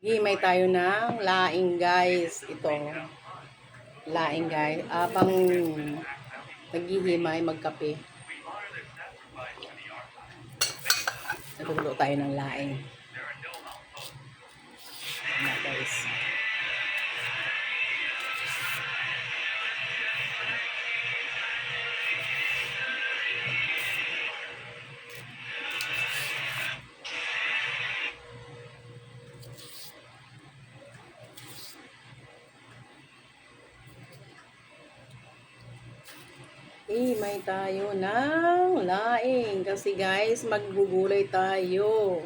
Himay tayo ng laing guys. Ito. Laing guys. Abang naghihimay magkape. Natutulo tayo ng laing. Ayan guys. May tayo ng laing. Kasi guys, maggugulay tayo.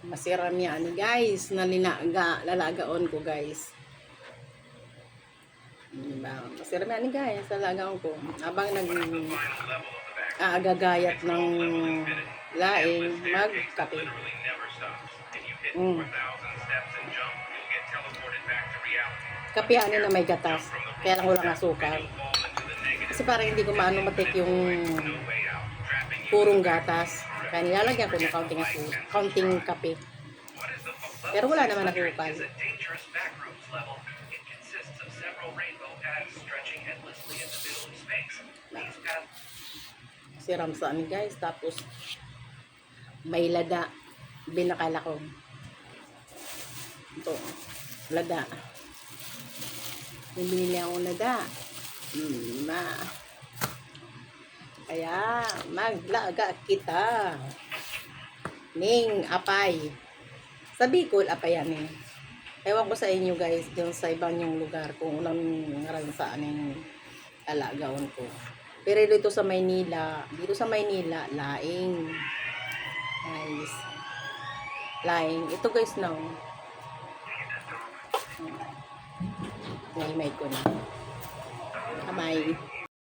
Masiram yan guys. Lalagaon ko guys. Diba? Masiram yan guys. Lalagaon ko. Habang agagayat ng laing, magkape. Kape ano na may gatas. Kaya lang walang asukal. Kasi parang hindi ko maano matik yung purong gatas. Kaya nilalagyan ko ng counting kape. Pero wala naman asukal. Siram sa amin guys. Tapos may lada. Binakala ko. Ito. Lada. Bumili ako lada. Kaya maglaga kita ning apay. Sa Bicol, apay yan eh. Ewan ko sa inyo guys, dun sa ibang yung lugar kung unang ngaran saan yung alagaon ko. Pero dito sa Maynila, laing. Guys. Laing. Ito guys now. Naimay ko na. Kamay.